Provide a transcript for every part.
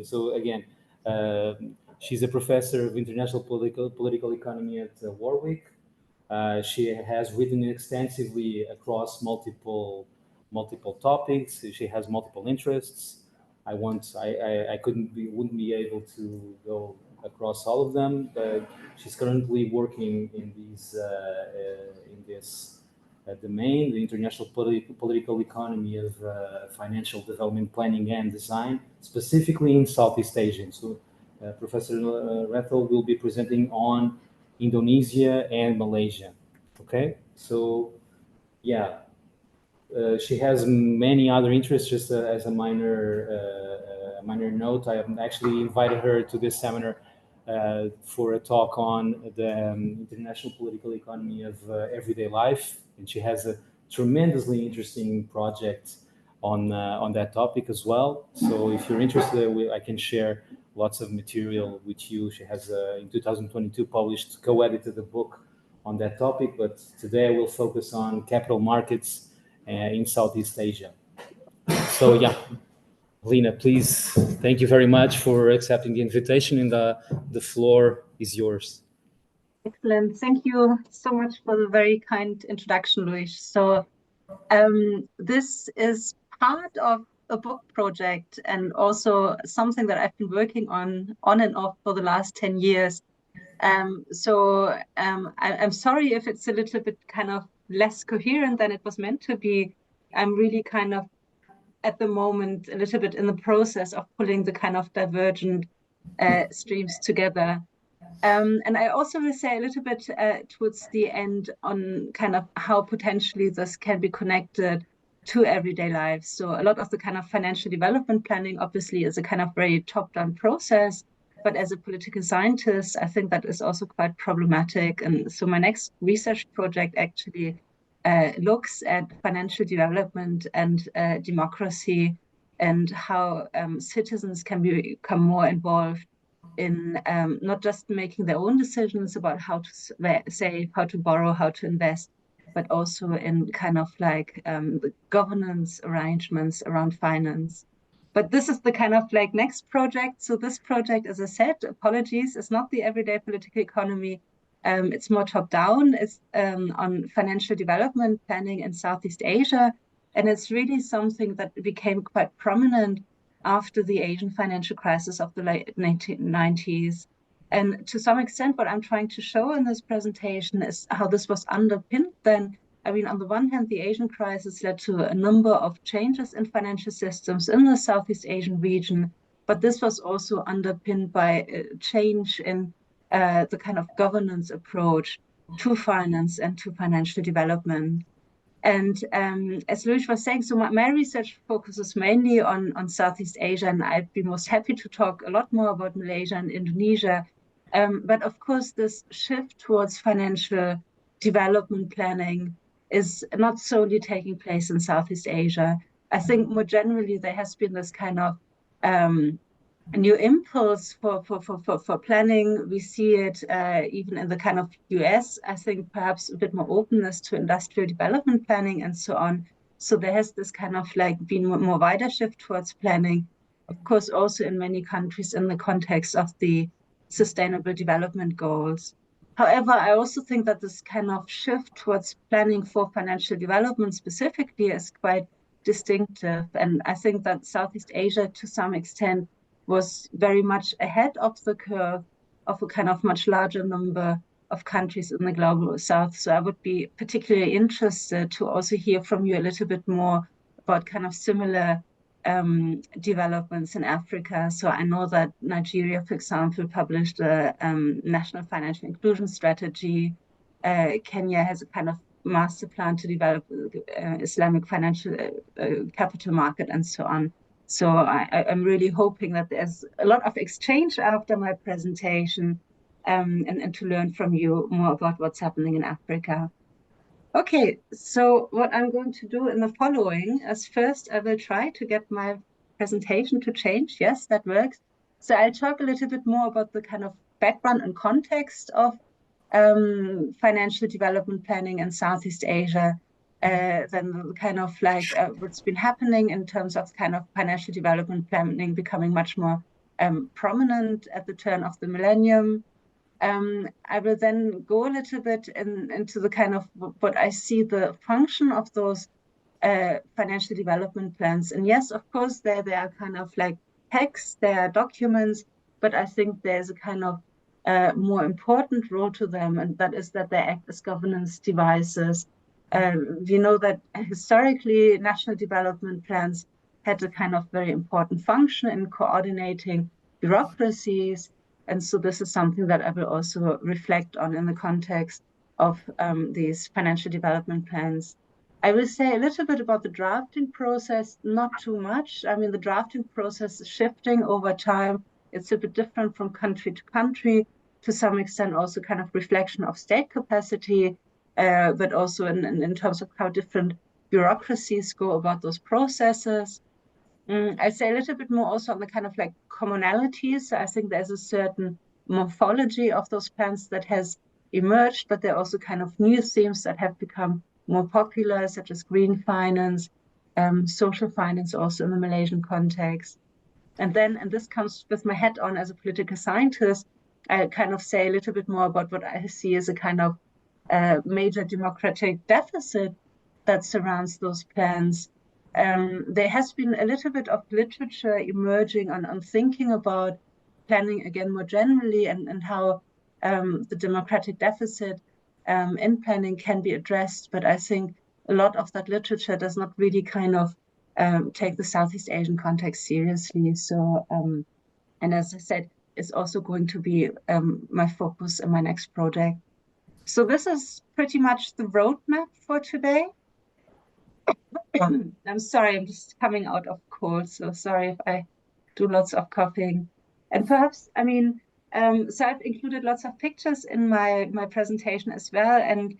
So again, she's a professor of international political economy at Warwick. She has written extensively across multiple topics. She has multiple interests. I wouldn't be able to go across all of them, but she's currently working in this domain, the international political economy of financial development planning and design, specifically in Southeast Asia. So Professor Rethel will be presenting on Indonesia and Malaysia. Okay, so yeah, she has many other interests. Just as a minor note, I have actually invited her to this seminar for a talk on the international political economy of everyday life, and she has a tremendously interesting project on that topic as well. So if you're interested, I can share lots of material with you. She has in 2022 published, co-edited a book on that topic, but today I will focus on capital markets in Southeast Asia. So yeah, Lena, please, thank you very much for accepting the invitation, and the floor is yours. Excellent. Thank you so much for the very kind introduction, Luis. So this is part of a book project and also something that I've been working on and off for the last 10 years. I'm sorry if it's a little bit kind of less coherent than it was meant to be. I'm really kind of at the moment a little bit in the process of pulling the kind of divergent streams together. And I also will say a little bit towards the end on kind of how potentially this can be connected to everyday life. So a lot of the kind of financial development planning obviously is a kind of very top-down process, but as a political scientist, I think that is also quite problematic. And so my next research project actually looks at financial development and democracy and how citizens can become more involved in not just making their own decisions about how to save, how to borrow, how to invest, but also in kind of like the governance arrangements around finance. But this is the kind of like next project. So this project, as I said, apologies, is not the everyday political economy. It's more top down. It's on financial development planning in Southeast Asia. And it's really something that became quite prominent after the Asian financial crisis of the late 1990s. And to some extent, what I'm trying to show in this presentation is how this was underpinned then. I mean, on the one hand, the Asian crisis led to a number of changes in financial systems in the Southeast Asian region, but this was also underpinned by a change in the kind of governance approach to finance and to financial development. And as Luis was saying, so my research focuses mainly on Southeast Asia, and I'd be most happy to talk a lot more about Malaysia and Indonesia. But of course, this shift towards financial development planning is not solely taking place in Southeast Asia. I think more generally, there has been this kind of new impulse for planning. We see it even in the kind of US, I think perhaps a bit more openness to industrial development planning and so on. So there has this kind of like been more wider shift towards planning, of course, also in many countries in the context of the Sustainable Development Goals. However, I also think that this kind of shift towards planning for financial development specifically is quite distinctive. And I think that Southeast Asia, to some extent, was very much ahead of the curve of a kind of much larger number of countries in the global south. So I would be particularly interested to also hear from you a little bit more about kind of similar developments in Africa. So I know that Nigeria, for example, published a national financial inclusion strategy. Kenya has a kind of master plan to develop Islamic financial capital market and so on. So I'm really hoping that there's a lot of exchange after my presentation and to learn from you more about what's happening in Africa. Okay, so what I'm going to do in the following is first I will try to get my presentation to change. Yes, that works. So I'll talk a little bit more about the kind of background and context of financial development planning in Southeast Asia, then kind of like what's been happening in terms of kind of financial development planning becoming much more prominent at the turn of the millennium. I will then go a little bit into the kind of what I see the function of those financial development plans. And yes, of course, they are kind of like texts, they are documents, but I think there's a kind of more important role to them, and that is that they act as governance devices. We know that historically, national development plans had a kind of very important function in coordinating bureaucracies. And so this is something that I will also reflect on in the context of these financial development plans. I will say a little bit about the drafting process, not too much. I mean, the drafting process is shifting over time. It's a bit different from country to country, to some extent also kind of reflection of state capacity, but also in terms of how different bureaucracies go about those processes. I say a little bit more also on the kind of like commonalities. I think there's a certain morphology of those plans that has emerged, but there are also kind of new themes that have become more popular, such as green finance, social finance also in the Malaysian context. And then, and this comes with my hat on as a political scientist, I kind of say a little bit more about what I see as a kind of major democratic deficit that surrounds those plans. There has been a little bit of literature emerging on thinking about planning again more generally, and how the democratic deficit in planning can be addressed. But I think a lot of that literature does not really kind of take the Southeast Asian context seriously. So, and as I said, is also going to be my focus in my next project. So this is pretty much the roadmap for today. I'm sorry, I'm just coming out of cold, so sorry if I do lots of coughing. And perhaps, I mean, so I've included lots of pictures in my presentation as well, and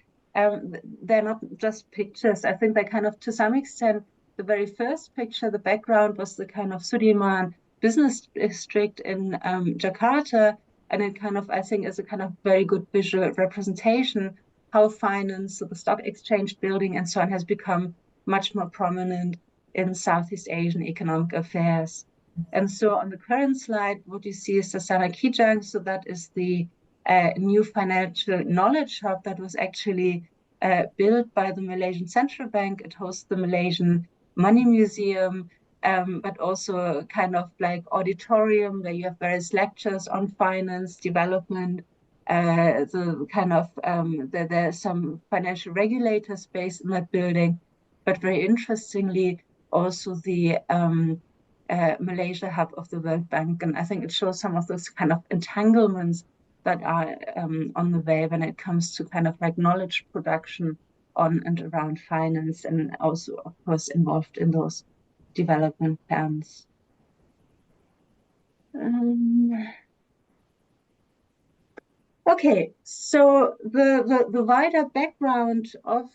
they're not just pictures. I think they kind of, to some extent, the very first picture, the background was the kind of Sudirman business district in Jakarta, and it kind of, I think, is a kind of very good visual representation how finance, so the stock exchange building and so on, has become much more prominent in Southeast Asian economic affairs. And so on the current slide, what you see is the Sanakijang. So that is the new financial knowledge hub that was actually built by the Malaysian Central Bank. It hosts the Malaysian Money Museum, but also kind of like auditorium where you have various lectures on finance, development, the kind of, there's some financial regulators based in that building. But very interestingly, also the Malaysia hub of the World Bank. And I think it shows some of those kind of entanglements that are on the way when it comes to kind of like knowledge production on and around finance, and also, of course, involved in those development plans. Okay, so the wider background of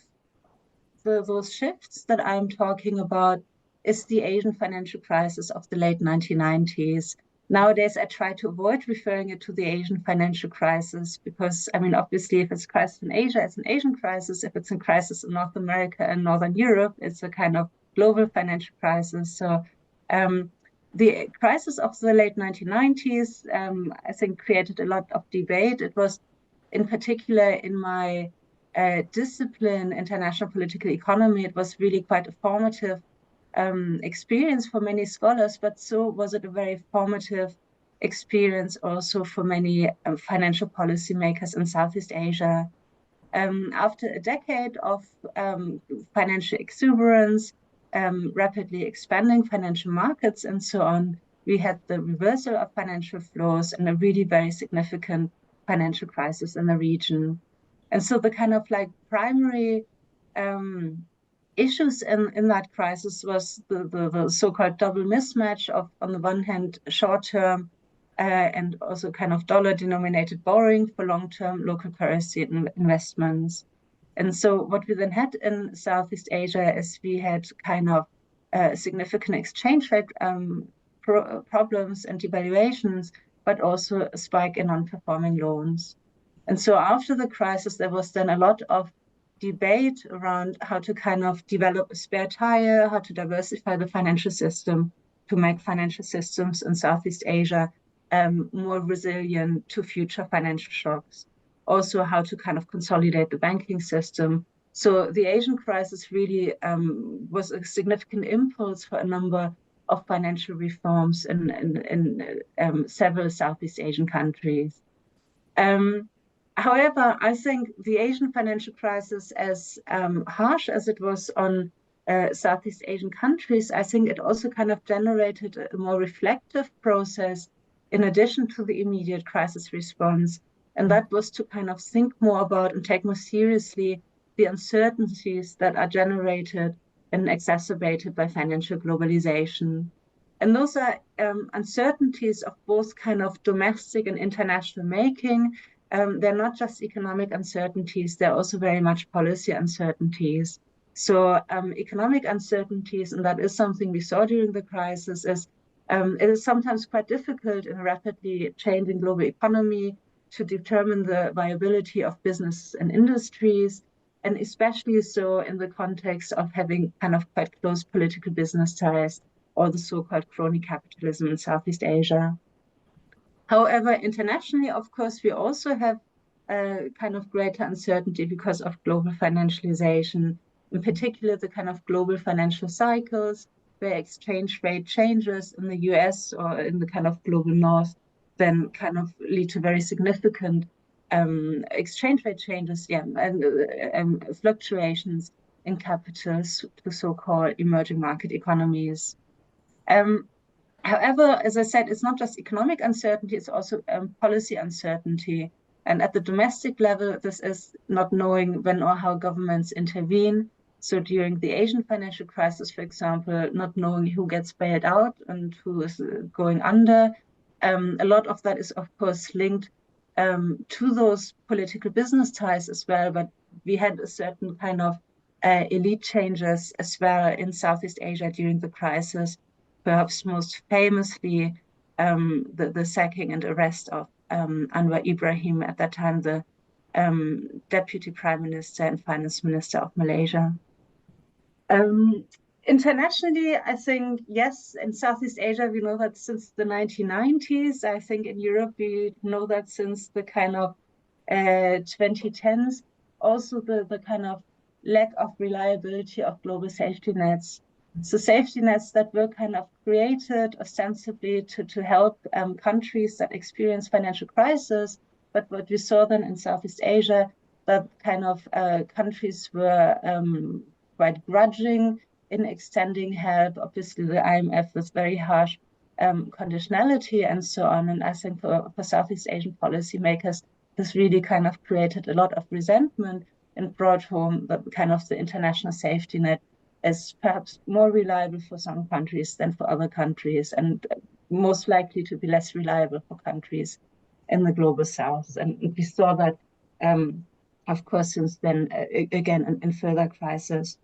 those shifts that I'm talking about is the Asian financial crisis of the late 1990s. Nowadays, I try to avoid referring it to the Asian financial crisis because, I mean, obviously, if it's a crisis in Asia, it's an Asian crisis. If it's a crisis in North America and Northern Europe, it's a kind of global financial crisis. So the crisis of the late 1990s, I think, created a lot of debate. It was, in particular, in my discipline, international political economy, it was really quite a formative experience for many scholars, but so was it a very formative experience also for many financial policymakers in Southeast Asia. After a decade of financial exuberance, rapidly expanding financial markets and so on, we had the reversal of financial flows and a really very significant financial crisis in the region. And so the kind of like primary issues in that crisis was the so-called double mismatch of, on the one hand, short-term and also kind of dollar-denominated borrowing for long-term local currency investments. And so what we then had in Southeast Asia is we had kind of significant exchange rate problems and devaluations, but also a spike in non-performing loans. And so after the crisis, there was then a lot of debate around how to kind of develop a spare tire, how to diversify the financial system to make financial systems in Southeast Asia more resilient to future financial shocks. Also how to kind of consolidate the banking system. So the Asian crisis really was a significant impulse for a number of financial reforms in several Southeast Asian countries. However, I think the Asian financial crisis, as harsh as it was on Southeast Asian countries, I think it also kind of generated a more reflective process in addition to the immediate crisis response. And that was to kind of think more about and take more seriously the uncertainties that are generated and exacerbated by financial globalization. And those are uncertainties of both kind of domestic and international making. They're not just economic uncertainties, they're also very much policy uncertainties. So economic uncertainties, and that is something we saw during the crisis, is it is sometimes quite difficult in a rapidly changing global economy to determine the viability of business and industries, and especially so in the context of having kind of quite close political business ties, or the so-called crony capitalism in Southeast Asia. However, internationally, of course, we also have a kind of greater uncertainty because of global financialization, in particular the kind of global financial cycles, where exchange rate changes in the US or in the kind of global north then kind of lead to very significant exchange rate changes, and fluctuations in capitals to so-called emerging market economies. However, as I said, it's not just economic uncertainty, it's also policy uncertainty. And at the domestic level, this is not knowing when or how governments intervene. So during the Asian financial crisis, for example, not knowing who gets bailed out and who is going under. A lot of that is, of course, linked to those political business ties as well. But we had a certain kind of elite changes as well in Southeast Asia during the crisis. Perhaps most famously, the sacking and arrest of Anwar Ibrahim, at that time the Deputy Prime Minister and Finance Minister of Malaysia. Internationally, I think, yes, in Southeast Asia, we know that since the 1990s. I think in Europe, we know that since the kind of 2010s. Also, the kind of lack of reliability of global safety nets. So safety nets that were kind of created ostensibly to help countries that experience financial crisis. But what we saw then in Southeast Asia, that kind of countries were quite grudging in extending help. Obviously, the IMF was very harsh conditionality and so on. And I think for Southeast Asian policymakers, this really kind of created a lot of resentment and brought home the kind of the international safety net as perhaps more reliable for some countries than for other countries, and most likely to be less reliable for countries in the global south. And we saw that, of course, since then, again, in further crises.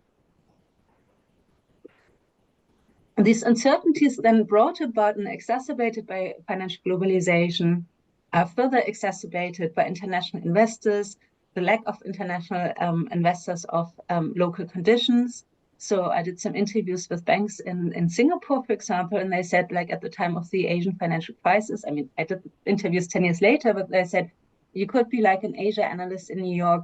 And these uncertainties then brought about and exacerbated by financial globalization, are further exacerbated by international investors, the lack of international investors of local conditions. So I did some interviews with banks in Singapore, for example, and they said, like, at the time of the Asian financial crisis, I mean, I did interviews 10 years later, but they said, you could be like an Asia analyst in New York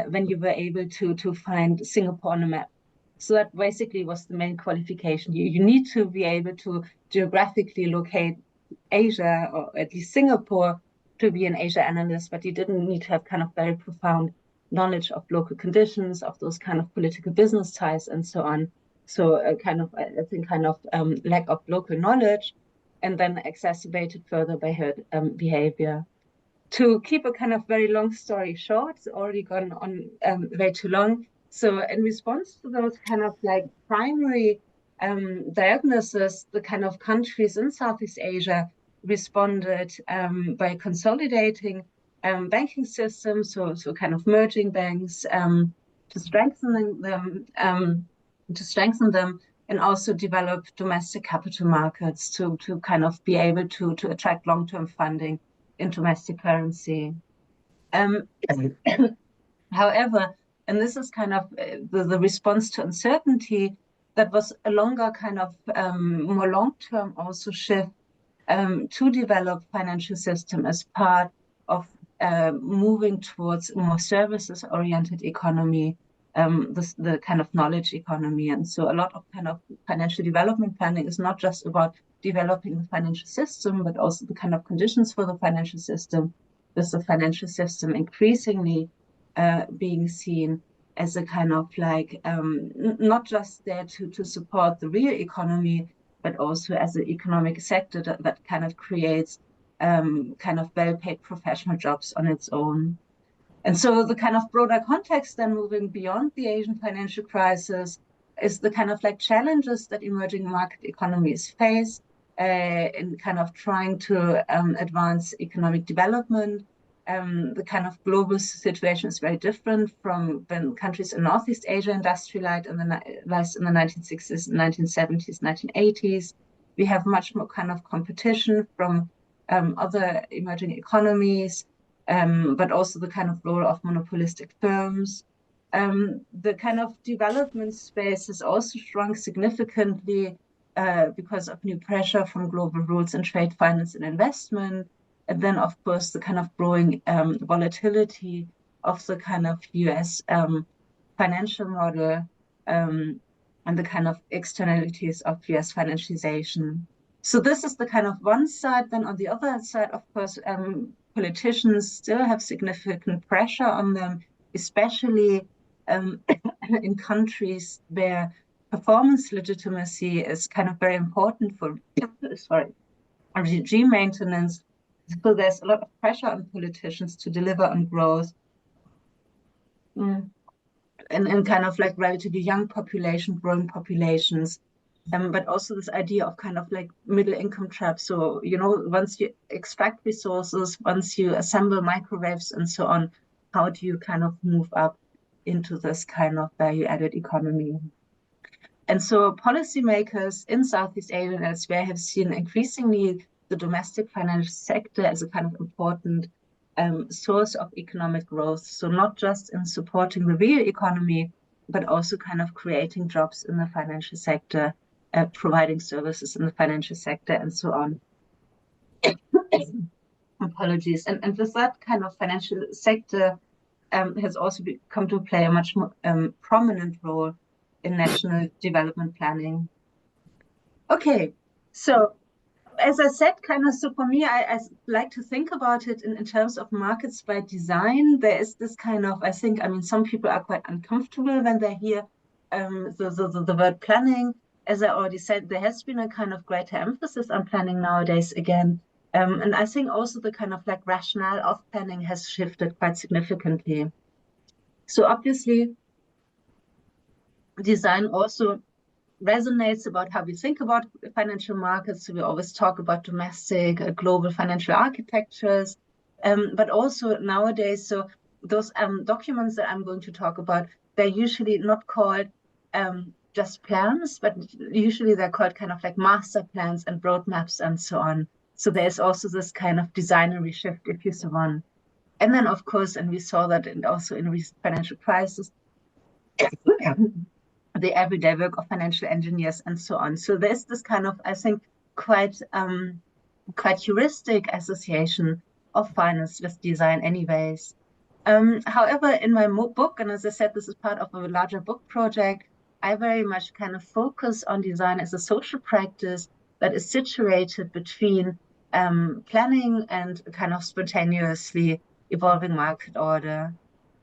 when you were able to find Singapore on a map. So that basically was the main qualification. You need to be able to geographically locate Asia, or at least Singapore, to be an Asia analyst, but you didn't need to have kind of very profound knowledge of local conditions, of those kind of political business ties and so on. So I think lack of local knowledge, and then exacerbated further by herd behavior. To keep a kind of very long story short, it's already gone on way too long. So in response to those kind of like primary diagnoses, the kind of countries in Southeast Asia responded by consolidating banking systems, so kind of merging banks, to strengthen them, and also develop domestic capital markets to kind of be able to attract long-term funding in domestic currency. However, and this is kind of the response to uncertainty, that was a longer kind of more long-term also shift to develop financial system as part of moving towards a more services-oriented economy, the kind of knowledge economy. And so a lot of kind of financial development planning is not just about developing the financial system, but also the kind of conditions for the financial system, with the financial system increasingly being seen as a kind of like, not just there to support the real economy, but also as an economic sector that kind of creates kind of well-paid professional jobs on its own. And so the kind of broader context then moving beyond the Asian financial crisis is the kind of like challenges that emerging market economies face in kind of trying to advance economic development. The kind of global situation is very different from when countries in Northeast Asia industrialized in the 1960s, 1970s, 1980s. We have much more kind of competition from other emerging economies, but also the kind of role of monopolistic firms. The kind of development space has also shrunk significantly because of new pressure from global rules in trade, finance, and investment. And then, of course, the kind of growing volatility of the kind of US financial model and the kind of externalities of US financialization. So this is the kind of one side. Then on the other side, of course, politicians still have significant pressure on them, especially in countries where performance legitimacy is kind of very important for regime maintenance. So there's a lot of pressure on politicians to deliver on growth and kind of like relatively young population, growing populations, but also this idea of kind of like middle income trap. So, you know, once you extract resources, once you assemble microwaves and so on, how do you kind of move up into this kind of value-added economy? And so policymakers in Southeast Asia and elsewhere have seen increasingly the domestic financial sector as a kind of important source of economic growth. So not just in supporting the real economy, but also kind of creating jobs in the financial sector, providing services in the financial sector, and so on. Apologies. And with that kind of financial sector has also come to play a much more prominent role in national development planning. Okay, so as I said, kind of, so for me, I like to think about it in terms of markets by design. There is this kind of, I think, I mean, some people are quite uncomfortable when they hear the word planning. As I already said, there has been a kind of greater emphasis on planning nowadays again. And I think also the kind of like rationale of planning has shifted quite significantly. So obviously, design also resonates about how we think about financial markets. So we always talk about domestic, global financial architectures, but also nowadays, so those documents that I'm going to talk about, they're usually not called just plans, but usually they're called kind of like master plans and roadmaps and so on. So there's also this kind of designery shift, if you so want. And then, of course, and we saw that also in recent financial crisis, the everyday work of financial engineers and so on. So there's this kind of, I think, quite heuristic association of finance with design anyways. However, in my book, and as I said, this is part of a larger book project, I very much kind of focus on design as a social practice that is situated between planning and kind of spontaneously evolving market order.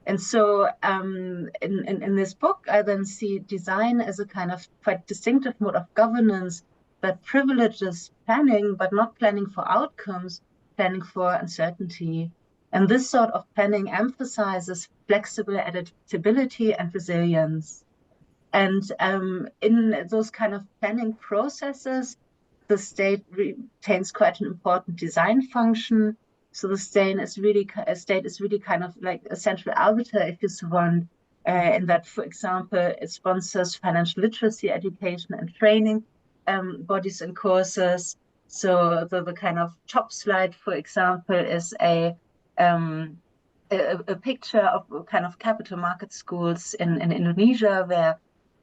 And so in this book, I then see design as a kind of quite distinctive mode of governance that privileges planning, but not planning for outcomes, planning for uncertainty. And this sort of planning emphasizes flexible adaptability and resilience. And in those kind of planning processes, the state retains quite an important design function. So the state is really kind of like a central arbiter, if you so want, in that, for example, it sponsors financial literacy education and training bodies and courses. So the kind of top slide, for example, is a picture of kind of capital market schools in Indonesia, where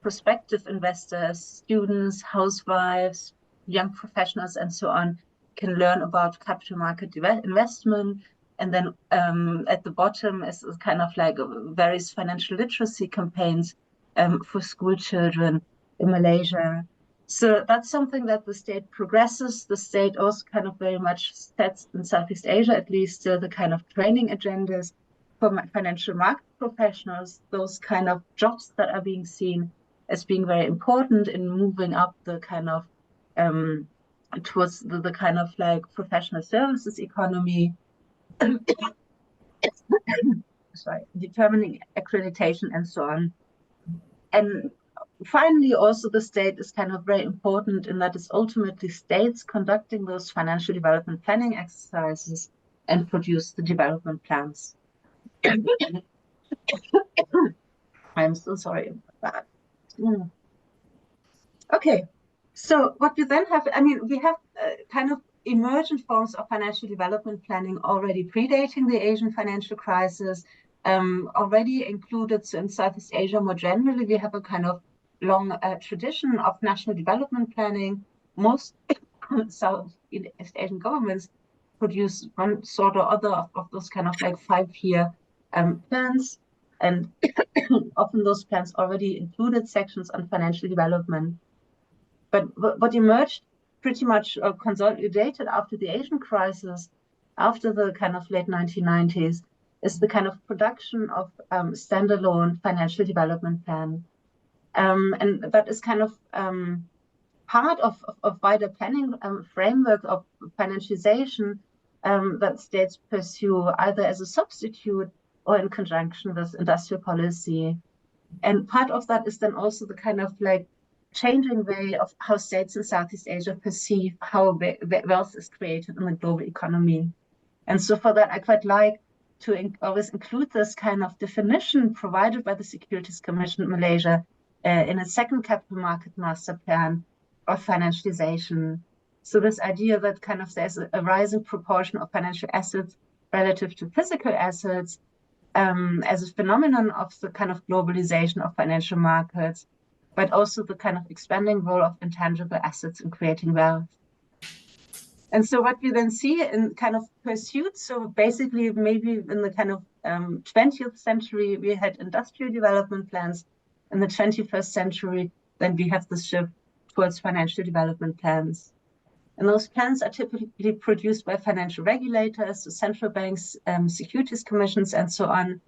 prospective investors, students, housewives, young professionals, and so on, can learn about capital market investment. And then at the bottom is kind of like various financial literacy campaigns for school children in Malaysia. So that's something that the state progresses. The state also kind of very much sets in Southeast Asia, at least the kind of training agendas for financial market professionals, those kind of jobs that are being seen as being very important in moving up the kind of towards the kind of like professional services economy. Sorry, determining accreditation and so on. And finally, also the state is kind of very important in that it's ultimately states conducting those financial development planning exercises and produce the development plans. I'm so sorry about that. Okay, so what we then have, I mean, we have kind of emergent forms of financial development planning already predating the Asian financial crisis, already included. So in Southeast Asia more generally, we have a kind of long tradition of national development planning. Most Southeast Asian governments produce one sort or other of those kind of like 5-year plans, and often those plans already included sections on financial development. But what emerged pretty much consolidated after the Asian crisis, after the kind of late 1990s, is the kind of production of standalone financial development plan. And that is kind of part of wider planning framework of financialization that states pursue either as a substitute or in conjunction with industrial policy. And part of that is then also the kind of like changing way of how states in Southeast Asia perceive how wealth is created in the global economy. And so for that, I quite like to always include this kind of definition provided by the Securities Commission in Malaysia in a second capital market master plan of financialization. So this idea that kind of there's a rising proportion of financial assets relative to physical assets as a phenomenon of the kind of globalization of financial markets, but also the kind of expanding role of intangible assets in creating wealth. And so what we then see in kind of pursuits, so basically maybe in the kind of 20th century, we had industrial development plans. In the 21st century, then we have the shift towards financial development plans. And those plans are typically produced by financial regulators, so central banks, securities commissions, and so on.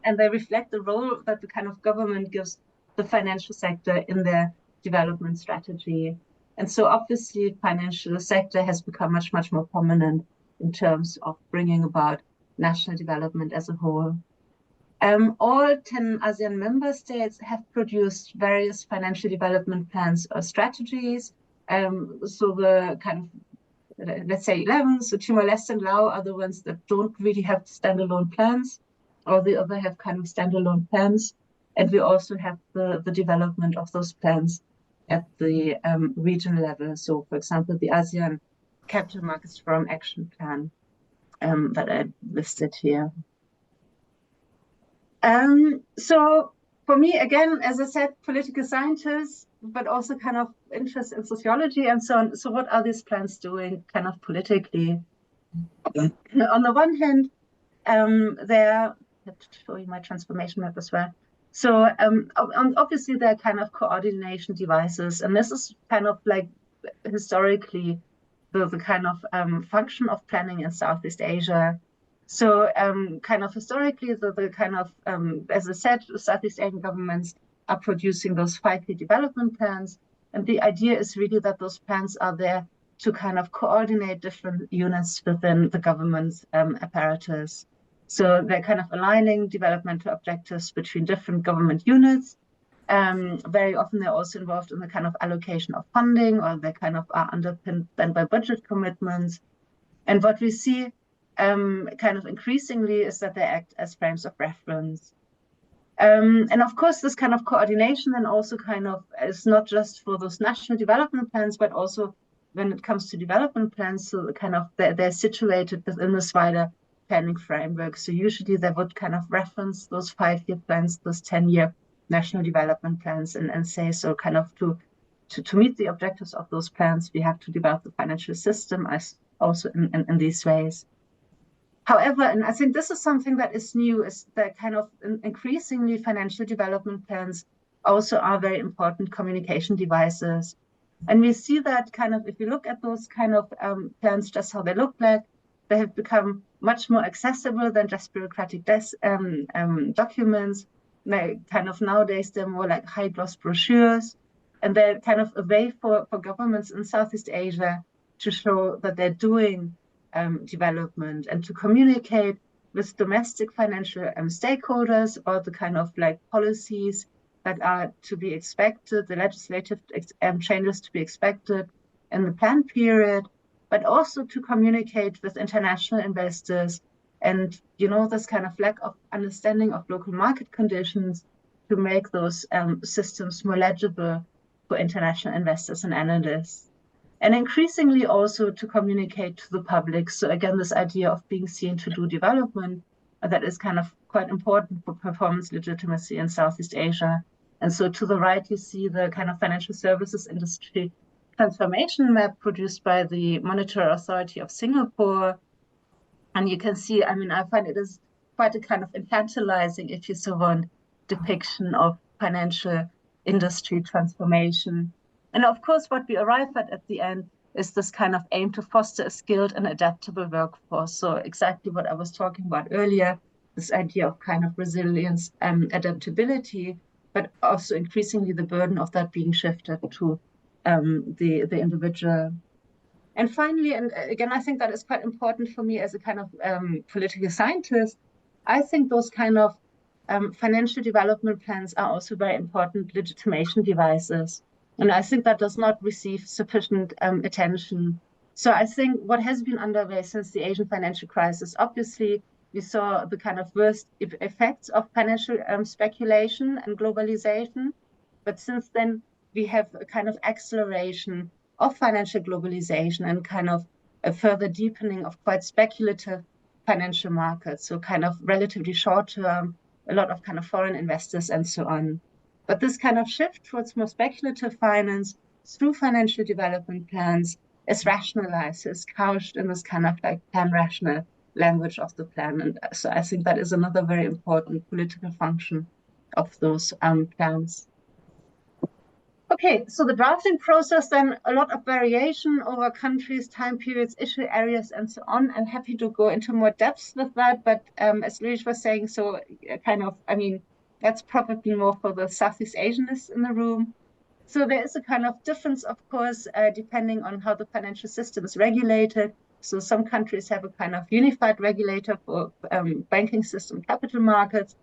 And they reflect the role that the kind of government gives the financial sector in their development strategy. And so obviously financial sector has become much, much more prominent in terms of bringing about national development as a whole. All 10 ASEAN member states have produced various financial development plans or strategies. So the kind of, let's say 11, so Timor-Leste and Laos are the ones that don't really have standalone plans, or the other have kind of standalone plans. And we also have the development of those plans at the regional level. So for example, the ASEAN Capital Markets Forum Action Plan that I listed here. So for me, again, as I said, political scientist, but also kind of interest in sociology and so on. So what are these plans doing kind of politically? On the one hand, they're, let's show you my transformation map as well. So obviously they're kind of coordination devices, and this is kind of like historically the kind of function of planning in Southeast Asia. So kind of historically, the kind of, as I said, Southeast Asian governments are producing those 5-year development plans. And the idea is really that those plans are there to kind of coordinate different units within the government's apparatus. So they're kind of aligning developmental objectives between different government units. Very often they're also involved in the kind of allocation of funding, or they kind of are underpinned then by budget commitments. And what we see kind of increasingly is that they act as frames of reference. And of course, this kind of coordination then also kind of is not just for those national development plans, but also when it comes to development plans, so kind of they're situated within this wider planning framework. So usually they would kind of reference those 5-year plans, those 10-year national development plans and say, so kind of to meet the objectives of those plans, we have to develop the financial system as also in these ways. However, and I think this is something that is new, is that kind of increasingly financial development plans also are very important communication devices. And we see that kind of, if you look at those kind of plans, just how they look like, they have become much more accessible than just bureaucratic documents. They kind of nowadays, they're more like high gloss brochures, and they're kind of a way for governments in Southeast Asia to show that they're doing development and to communicate with domestic financial stakeholders about the kind of like policies that are to be expected, the legislative changes to be expected in the plan period, but also to communicate with international investors and, you know, this kind of lack of understanding of local market conditions to make those systems more legible for international investors and analysts. And increasingly also to communicate to the public. So again, this idea of being seen to do development, that is kind of quite important for performance legitimacy in Southeast Asia. And so to the right, you see the kind of financial services industry transformation map produced by the Monetary Authority of Singapore. And you can see, I mean, I find it is quite a kind of infantilizing, if you so want, depiction of financial industry transformation. And of course, what we arrive at the end is this kind of aim to foster a skilled and adaptable workforce. So exactly what I was talking about earlier, this idea of kind of resilience and adaptability, but also increasingly the burden of that being shifted to the individual. And finally, and again, I think that is quite important for me as a kind of political scientist, I think those kind of financial development plans are also very important legitimation devices. And I think that does not receive sufficient attention. So I think what has been underway since the Asian financial crisis, obviously, we saw the kind of worst effects of financial speculation and globalization. But since then, we have a kind of acceleration of financial globalization and kind of a further deepening of quite speculative financial markets. So kind of relatively short term, a lot of kind of foreign investors and so on. But this kind of shift towards more speculative finance through financial development plans is rationalized, is couched in this kind of like pan-rational language of the plan. And so I think that is another very important political function of those plans. Okay, so the drafting process, then a lot of variation over countries, time periods, issue areas, and so on. I'm happy to go into more depth with that, but as Luis was saying, so kind of, I mean, that's probably more for the Southeast Asianists in the room. So there is a kind of difference, of course, depending on how the financial system is regulated. So some countries have a kind of unified regulator for banking system, capital markets.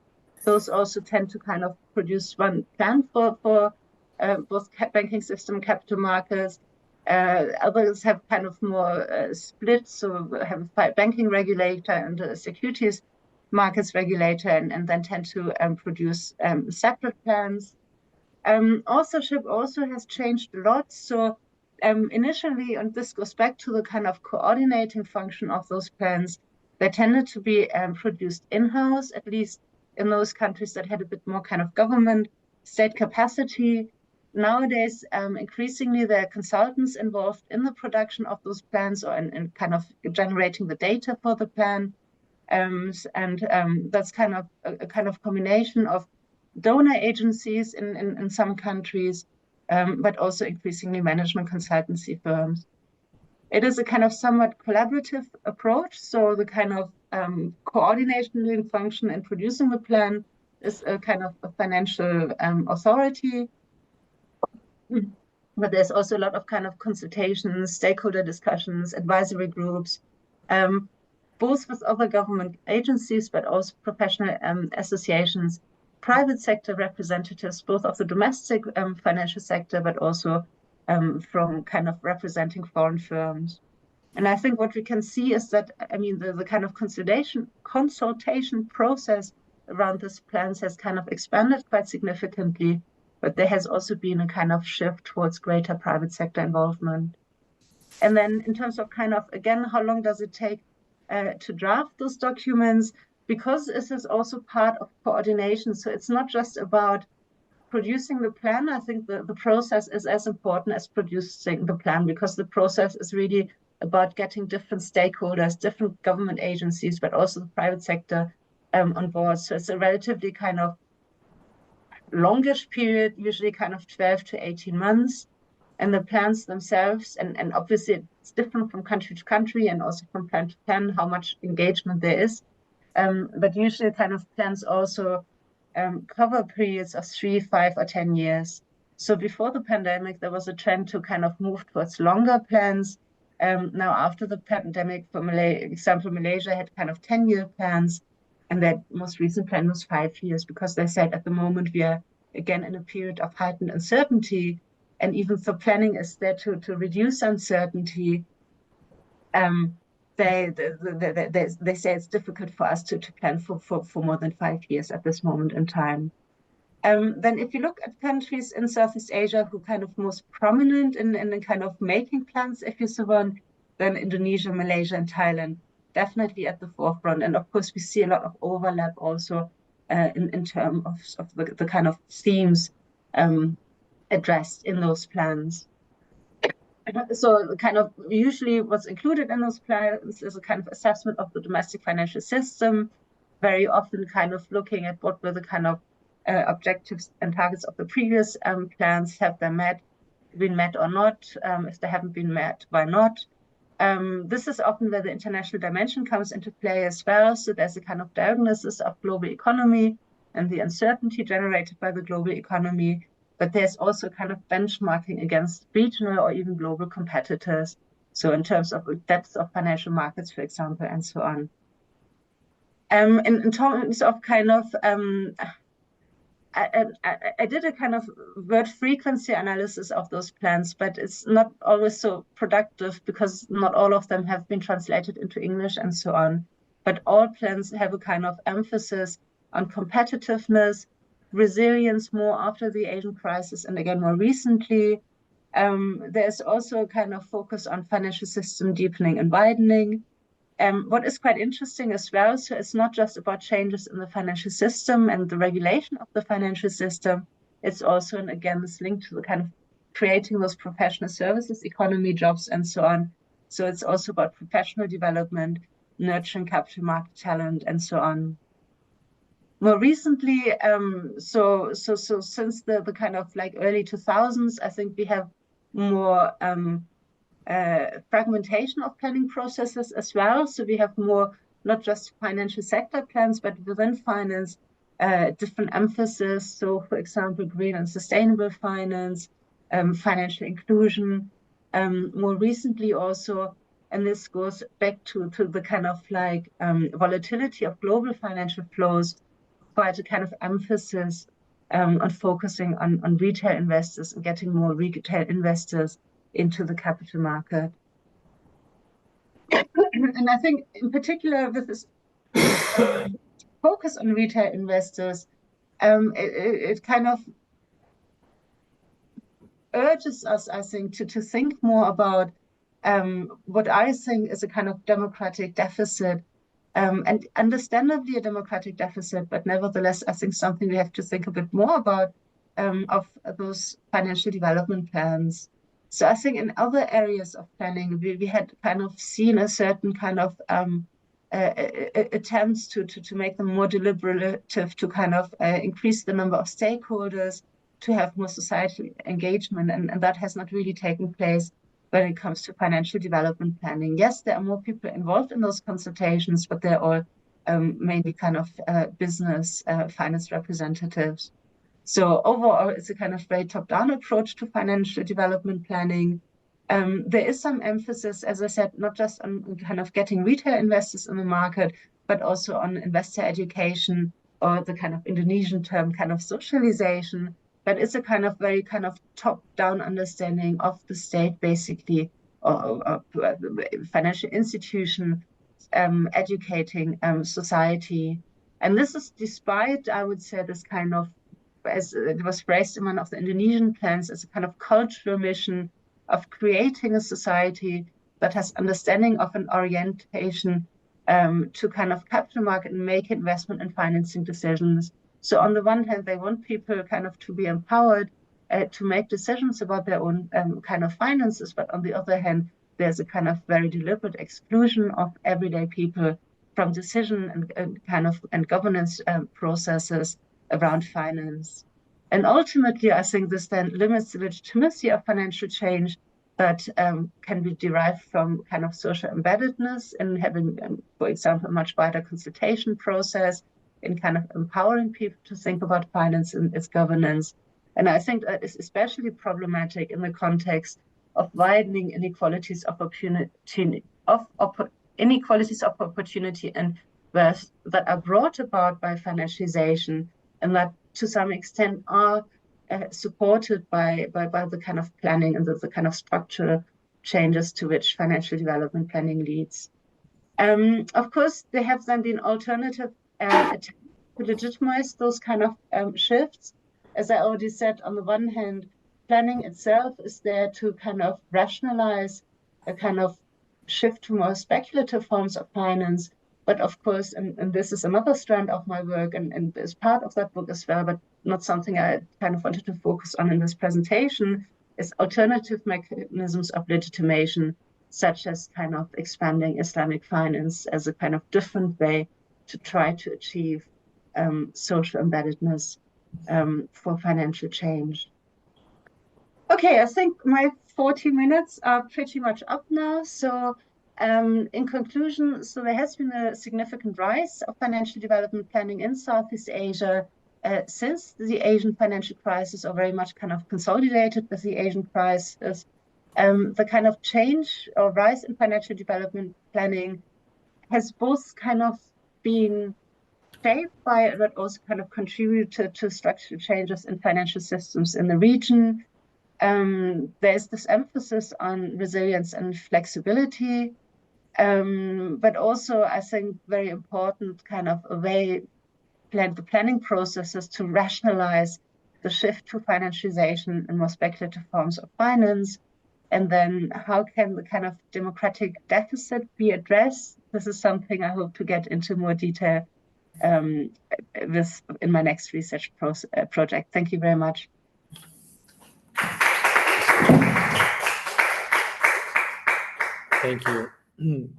Those also tend to kind of produce one plan for both banking system, capital markets. Others have kind of more split, so have a banking regulator and a securities markets regulator, and then tend to produce separate plans. Authorship also has changed a lot. So initially, and this goes back to the kind of coordinating function of those plans, they tended to be produced in-house, at least in those countries that had a bit more kind of government state capacity. Nowadays, increasingly, there are consultants involved in the production of those plans or in kind of generating the data for the plan. That's kind of a kind of combination of donor agencies in some countries, but also increasingly management consultancy firms. It is a kind of somewhat collaborative approach. So the kind of coordination function in producing the plan is a kind of a financial authority. But there's also a lot of kind of consultations, stakeholder discussions, advisory groups, both with other government agencies, but also professional associations, private sector representatives, both of the domestic financial sector, but also from kind of representing foreign firms. And I think what we can see is that, I mean, the kind of consultation process around this plans has kind of expanded quite significantly, but there has also been a kind of shift towards greater private sector involvement. And then in terms of kind of, again, how long does it take to draft those documents? Because this is also part of coordination. So it's not just about producing the plan, I think the process is as important as producing the plan, because the process is really about getting different stakeholders, different government agencies, but also the private sector on board. So it's a relatively kind of longish period, usually kind of 12 to 18 months. And the plans themselves, and obviously it's different from country to country and also from plan to plan, how much engagement there is. But usually kind of plans also cover periods of 3, 5, or 10 years. So before the pandemic, there was a trend to kind of move towards longer plans. Now after the pandemic, for example, Malaysia had kind of 10-year plans, and that most recent plan was 5 years, because they said at the moment we are again in a period of heightened uncertainty, and even though planning is there to reduce uncertainty, they say it's difficult for us to plan for more than 5 years at this moment in time. Then if you look at countries in Southeast Asia who kind of most prominent in kind of making plans, if you so want, then Indonesia, Malaysia, and Thailand definitely at the forefront. And of course, we see a lot of overlap also in terms of the kind of themes addressed in those plans. So kind of usually what's included in those plans is a kind of assessment of the domestic financial system, very often kind of looking at what were the kind of objectives and targets of the previous plans. Have they been met or not? If they haven't been met, why not? This is often where the international dimension comes into play as well. So there's a kind of diagnosis of global economy and the uncertainty generated by the global economy. But there's also kind of benchmarking against regional or even global competitors. So in terms of depth of financial markets, for example, and so on. In terms of kind of, I did a kind of word frequency analysis of those plans, but it's not always so productive because not all of them have been translated into English and so on. But all plans have a kind of emphasis on competitiveness, resilience more after the Asian crisis, and again more recently. There's also a kind of focus on financial system deepening and widening. What is quite interesting as well, so it's not just about changes in the financial system and the regulation of the financial system, it's also, and again, this link to the kind of creating those professional services, economy, jobs, and so on. So it's also about professional development, nurturing capital market talent, and so on. More recently, so since the kind of like early 2000s, I think we have more fragmentation of planning processes as well. So we have more, not just financial sector plans, but within finance, different emphasis. So for example, green and sustainable finance, financial inclusion. More recently also, and this goes back to the kind of like volatility of global financial flows, quite a kind of emphasis on focusing on retail investors and getting more retail investors into the capital market. And I think in particular with this focus on retail investors, it kind of urges us, I think, to think more about what I think is a kind of democratic deficit, and understandably a democratic deficit, but nevertheless, I think something we have to think a bit more about of those financial development plans. So I think in other areas of planning, we had kind of seen a certain kind of attempts to make them more deliberative, to kind of increase the number of stakeholders, to have more societal engagement, and that has not really taken place when it comes to financial development planning. Yes, there are more people involved in those consultations, but they're all mainly kind of business finance representatives. So overall, it's a kind of very top-down approach to financial development planning. There is some emphasis, as I said, not just on kind of getting retail investors in the market, but also on investor education, or the kind of Indonesian term kind of socialization. But it's a kind of very kind of top-down understanding of the state, basically, or financial institution educating society. And this is despite, I would say, this kind of, as it was phrased in one of the Indonesian plans, as a kind of cultural mission of creating a society that has understanding of an orientation to kind of capital market and make investment and financing decisions. So on the one hand, they want people kind of to be empowered to make decisions about their own kind of finances, but on the other hand, there's a kind of very deliberate exclusion of everyday people from decision and governance processes around finance. And ultimately, I think this then limits the legitimacy of financial change that can be derived from kind of social embeddedness in having, for example, a much wider consultation process, in kind of empowering people to think about finance and its governance. And I think that is especially problematic in the context of widening inequalities of opportunity, and wealth that are brought about by financialization, and that to some extent are supported by the kind of planning and the kind of structural changes to which financial development planning leads. Of course, there have then been alternative attempts to legitimize those kind of shifts. As I already said, on the one hand, planning itself is there to kind of rationalize a kind of shift to more speculative forms of finance. But of course, and this is another strand of my work and is part of that book as well, but not something I kind of wanted to focus on in this presentation, is alternative mechanisms of legitimation, such as kind of expanding Islamic finance as a kind of different way to try to achieve social embeddedness for financial change. Okay, I think my 40 minutes are pretty much up now. So in conclusion, so there has been a significant rise of financial development planning in Southeast Asia since the Asian financial crisis, or very much kind of consolidated with the Asian crisis. The kind of change or rise in financial development planning has both kind of been shaped by, but also kind of contributed to structural changes in financial systems in the region. There's this emphasis on resilience and flexibility, but also I think very important kind of a way the planning processes to rationalize the shift to financialization and more speculative forms of finance. And then how can the kind of democratic deficit be addressed? This is something I hope to get into more detail in my next research project. Thank you very much. Thank you.